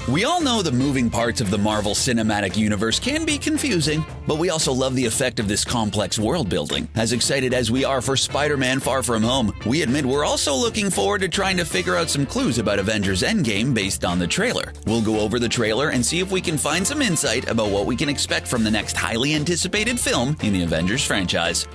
We all know the moving parts of the Marvel Cinematic Universe can be confusing, but we also love the effect of this complex world building. As excited as we are for Spider-Man Far From Home, we admit we're also looking forward to trying to figure out some clues about Avengers Endgame based on the trailer. We'll go over the trailer and see if we can find some insight about what we can expect from the next highly anticipated film in the Avengers franchise.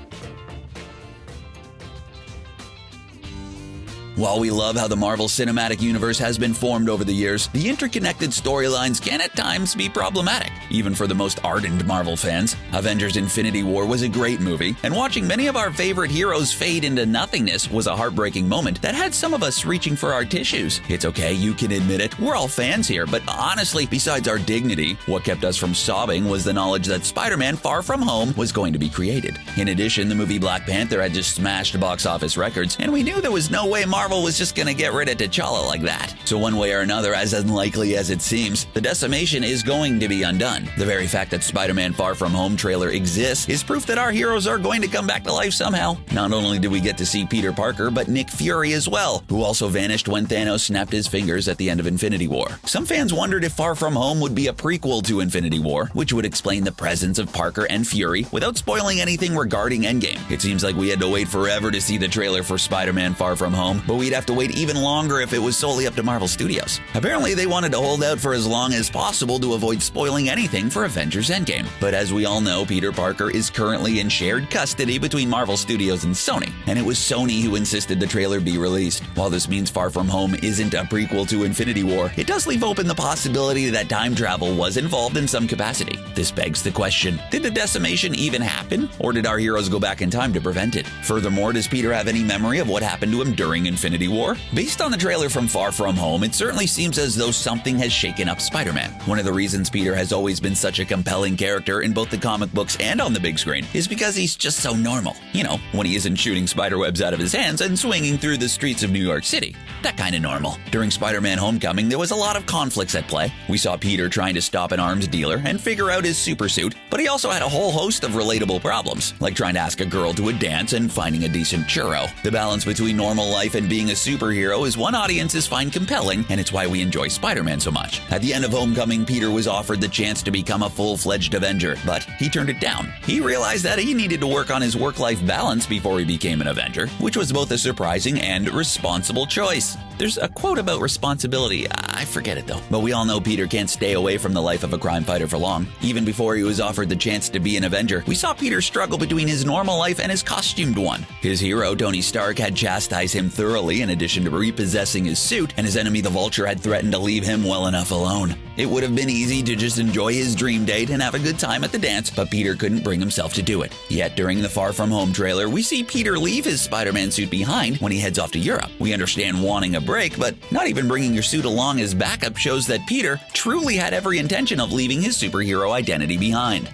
While we love how the Marvel Cinematic Universe has been formed over the years, the interconnected storylines can at times be problematic, even for the most ardent Marvel fans. Avengers Infinity War was a great movie, and watching many of our favorite heroes fade into nothingness was a heartbreaking moment that had some of us reaching for our tissues. It's okay, you can admit it, we're all fans here, but honestly, besides our dignity, what kept us from sobbing was the knowledge that Spider-Man Far From Home was going to be created. In addition, the movie Black Panther had just smashed box office records, and we knew there was no way Marvel was just gonna get rid of T'Challa like that. So one way or another, as unlikely as it seems, the decimation is going to be undone. The very fact that Spider-Man Far From Home trailer exists is proof that our heroes are going to come back to life somehow. Not only did we get to see Peter Parker, but Nick Fury as well, who also vanished when Thanos snapped his fingers at the end of Infinity War. Some fans wondered if Far From Home would be a prequel to Infinity War, which would explain the presence of Parker and Fury without spoiling anything regarding Endgame. It seems like we had to wait forever to see the trailer for Spider-Man Far From Home, but we'd have to wait even longer if it was solely up to Marvel Studios. Apparently, they wanted to hold out for as long as possible to avoid spoiling anything for Avengers Endgame. But as we all know, Peter Parker is currently in shared custody between Marvel Studios and Sony, and it was Sony who insisted the trailer be released. While this means Far From Home isn't a prequel to Infinity War, it does leave open the possibility that time travel was involved in some capacity. This begs the question, did the decimation even happen, or did our heroes go back in time to prevent it? Furthermore, does Peter have any memory of what happened to him during Infinity War? Based on the trailer from Far From Home, it certainly seems as though something has shaken up Spider-Man. One of the reasons Peter has always been such a compelling character in both the comic books and on the big screen is because he's just so normal. You know, when he isn't shooting spiderwebs out of his hands and swinging through the streets of New York City. That kind of normal. During Spider-Man Homecoming, there was a lot of conflicts at play. We saw Peter trying to stop an arms dealer and figure out his supersuit, but he also had a whole host of relatable problems, like trying to ask a girl to a dance and finding a decent churro. The balance between normal life and being a superhero is one audiences find compelling, and it's why we enjoy Spider-Man so much. At the end of Homecoming, Peter was offered the chance to become a full-fledged Avenger, but he turned it down. He realized that he needed to work on his work-life balance before he became an Avenger, which was both a surprising and responsible choice. There's a quote about responsibility, I forget it though. But we all know Peter can't stay away from the life of a crime fighter for long. Even before he was offered the chance to be an Avenger, we saw Peter struggle between his normal life and his costumed one. His hero, Tony Stark, had chastised him thoroughly in addition to repossessing his suit, and his enemy the Vulture had threatened to leave him well enough alone. It would have been easy to just enjoy his dream date and have a good time at the dance, but Peter couldn't bring himself to do it. Yet during the Far From Home trailer, we see Peter leave his Spider-Man suit behind when he heads off to Europe. We understand wanting a break, but not even bringing your suit along as backup shows that Peter truly had every intention of leaving his superhero identity behind.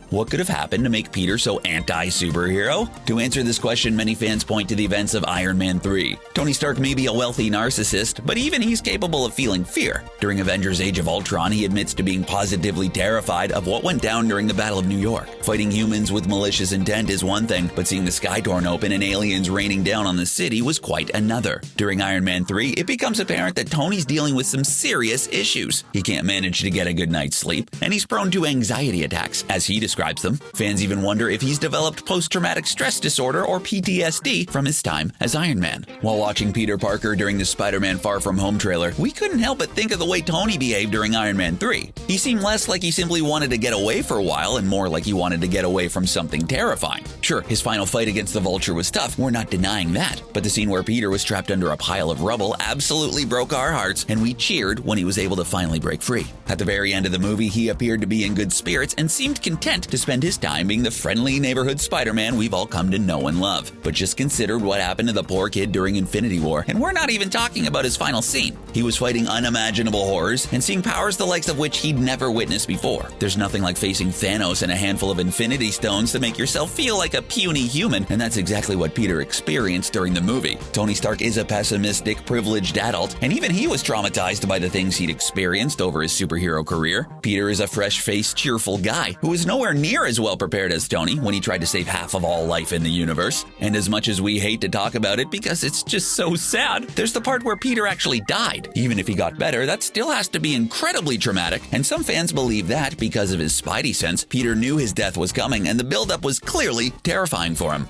What could have happened to make Peter so anti-superhero? To answer this question, many fans point to the events of Iron Man 3. Tony Stark may be a wealthy narcissist, but even he's capable of feeling fear. During Avengers Age of Ultron, he admits to being positively terrified of what went down during the Battle of New York. Fighting humans with malicious intent is one thing, but seeing the sky torn open and aliens raining down on the city was quite another. During Iron Man 3, it becomes apparent that Tony's dealing with some serious issues. He can't manage to get a good night's sleep, and he's prone to anxiety attacks, as he describes them. Fans even wonder if he's developed post-traumatic stress disorder or PTSD from his time as Iron Man. While watching Peter Parker during the Spider-Man Far From Home trailer, we couldn't help but think of the way Tony behaved during Iron Man 3. He seemed less like he simply wanted to get away for a while and more like he wanted to get away from something terrifying. Sure, his final fight against the Vulture was tough, we're not denying that, but the scene where Peter was trapped under a pile of rubble absolutely broke our hearts, and we cheered when he was able to finally break free. At the very end of the movie, he appeared to be in good spirits and seemed content to spend his time being the friendly neighborhood Spider-Man we've all come to know and love. But just consider what happened to the poor kid during Infinity War, and we're not even talking about his final scene. He was fighting unimaginable horrors and seeing powers the likes of which he'd never witnessed before. There's nothing like facing Thanos and a handful of Infinity Stones to make yourself feel like a puny human, and that's exactly what Peter experienced during the movie. Tony Stark is a pessimistic, privileged adult, and even he was traumatized by the things he'd experienced over his superhero career. Peter is a fresh-faced, cheerful guy who is nowhere near as well prepared as Tony when he tried to save half of all life in the universe. And as much as we hate to talk about it because it's just so sad, there's the part where Peter actually died. Even if he got better, that still has to be incredibly traumatic, and some fans believe that, because of his spidey sense, Peter knew his death was coming and the buildup was clearly terrifying for him.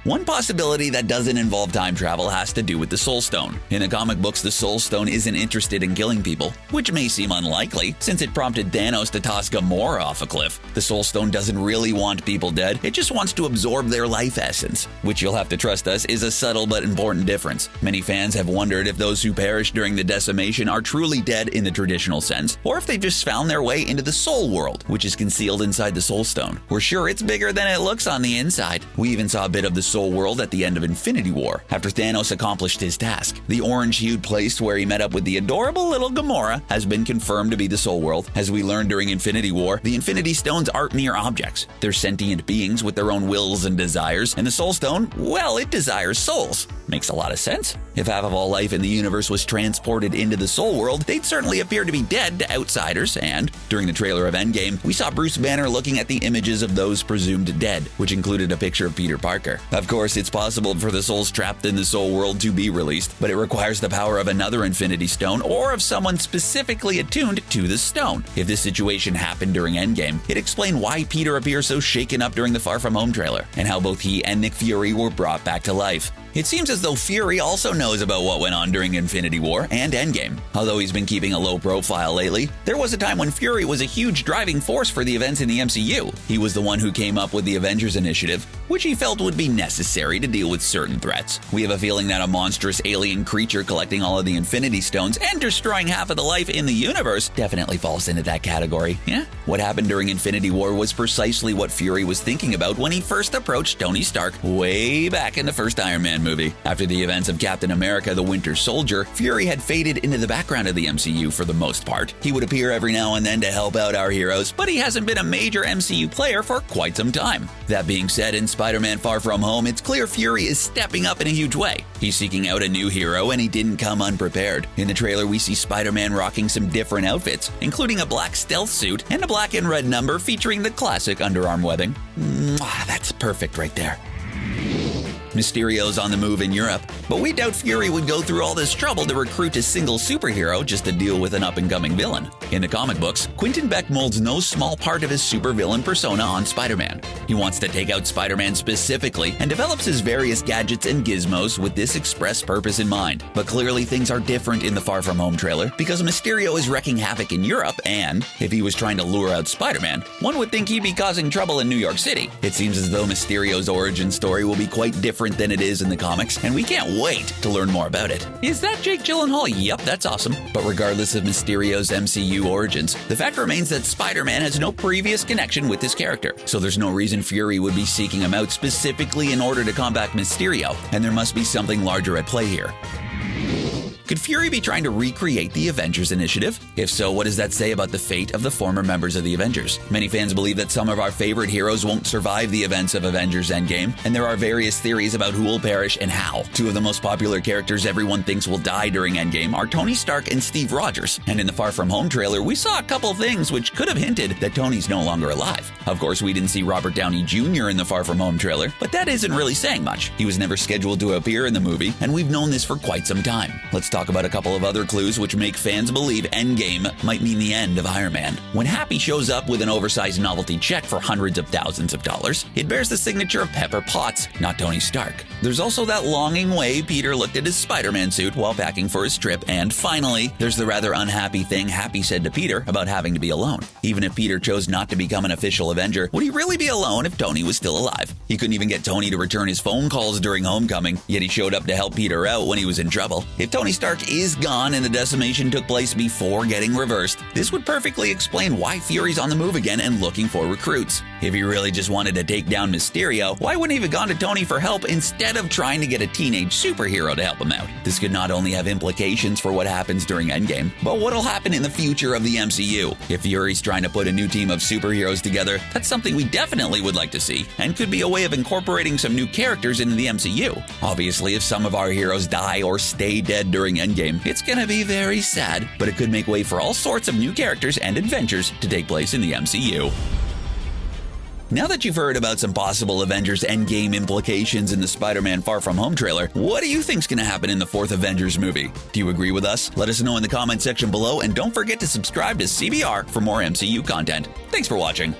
One possibility that doesn't involve time travel has to do with the Soul Stone. In the comic books, the Soul Stone isn't interested in killing people, which may seem unlikely since it prompted Thanos to toss Gamora off a cliff. The Soul Stone doesn't really want people dead, it just wants to absorb their life essence, which you'll have to trust us is a subtle but important difference. Many fans have wondered if those who perished during the decimation are truly dead in the traditional sense, or if they just found their way into the Soul World, which is concealed inside the Soul Stone. We're sure it's bigger than it looks on the inside. We even saw a bit of the Soul World at the end of Infinity War, after Thanos accomplished his task. The orange-hued place where he met up with the adorable little Gamora has been confirmed to be the Soul World. As we learned during Infinity War, the Infinity Stones aren't mere objects. They're sentient beings with their own wills and desires, and the Soul Stone, well, it desires souls. Makes a lot of sense. If half of all life in the universe was transported into the Soul World, they'd certainly appear to be dead to outsiders, and during the trailer of Endgame, we saw Bruce Banner looking at the images of those presumed dead, which included a picture of Peter Parker. Of course, it's possible for the souls trapped in the Soul World to be released, but it requires the power of another Infinity Stone or of someone specifically attuned to the stone. If this situation happened during Endgame, it explained why Peter appears so shaken up during the Far From Home trailer, and how both he and Nick Fury were brought back to life. It seems as though Fury also knows about what went on during Infinity War and Endgame. Although he's been keeping a low profile lately, there was a time when Fury was a huge driving force for the events in the MCU. He was the one who came up with the Avengers initiative, which he felt would be necessary to deal with certain threats. We have a feeling that a monstrous alien creature collecting all of the Infinity Stones and destroying half of the life in the universe definitely falls into that category. Yeah? What happened during Infinity War was precisely what Fury was thinking about when he first approached Tony Stark way back in the first Iron Man movie. After the events of Captain America: The Winter Soldier, Fury had faded into the background of the MCU for the most part. He would appear every now and then to help out our heroes, but he hasn't been a major MCU player for quite some time. That being said, in Spider-Man Far From Home, it's clear Fury is stepping up in a huge way. He's seeking out a new hero, and he didn't come unprepared. In the trailer, we see Spider-Man rocking some different outfits, including a black stealth suit and a black and red number featuring the classic underarm webbing. That's perfect right there. Mysterio's on the move in Europe, but we doubt Fury would go through all this trouble to recruit a single superhero just to deal with an up-and-coming villain. In the comic books, Quentin Beck molds no small part of his supervillain persona on Spider-Man. He wants to take out Spider-Man specifically and develops his various gadgets and gizmos with this express purpose in mind. But clearly things are different in the Far From Home trailer because Mysterio is wreaking havoc in Europe, and if he was trying to lure out Spider-Man, one would think he'd be causing trouble in New York City. It seems as though Mysterio's origin story will be quite different than it is in the comics, and we can't wait to learn more about it. Is that Jake Gyllenhaal? Yep, that's awesome. But regardless of Mysterio's MCU origins, the fact remains that Spider-Man has no previous connection with this character, so there's no reason Fury would be seeking him out specifically in order to combat Mysterio, and there must be something larger at play here. Could Fury be trying to recreate the Avengers initiative? If so, what does that say about the fate of the former members of the Avengers? Many fans believe that some of our favorite heroes won't survive the events of Avengers Endgame, and there are various theories about who will perish and how. Two of the most popular characters everyone thinks will die during Endgame are Tony Stark and Steve Rogers, and in the Far From Home trailer, we saw a couple things which could have hinted that Tony's no longer alive. Of course, we didn't see Robert Downey Jr. in the Far From Home trailer, but that isn't really saying much. He was never scheduled to appear in the movie, and we've known this for quite some time. Let's talk about a couple of other clues which make fans believe Endgame might mean the end of Iron Man. When Happy shows up with an oversized novelty check for hundreds of thousands of dollars, it bears the signature of Pepper Potts, not Tony Stark. There's also that longing way Peter looked at his Spider-Man suit while packing for his trip, and finally, there's the rather unhappy thing Happy said to Peter about having to be alone. Even if Peter chose not to become an official Avenger, would he really be alone if Tony was still alive? He couldn't even get Tony to return his phone calls during Homecoming, yet he showed up to help Peter out when he was in trouble. If Tony Stark is gone and the decimation took place before getting reversed, this would perfectly explain why Fury's on the move again and looking for recruits. If he really just wanted to take down Mysterio, why wouldn't he have gone to Tony for help instead of trying to get a teenage superhero to help him out? This could not only have implications for what happens during Endgame, but what'll happen in the future of the MCU. If Fury's trying to put a new team of superheroes together, that's something we definitely would like to see, and could be a way of incorporating some new characters into the MCU. Obviously, if some of our heroes die or stay dead during Endgame, it's gonna be very sad, but it could make way for all sorts of new characters and adventures to take place in the MCU. Now that you've heard about some possible Avengers Endgame implications in the Spider-Man Far From Home trailer, what do you think's going to happen in the fourth Avengers movie? Do you agree with us? Let us know in the comment section below, and don't forget to subscribe to CBR for more MCU content. Thanks for watching.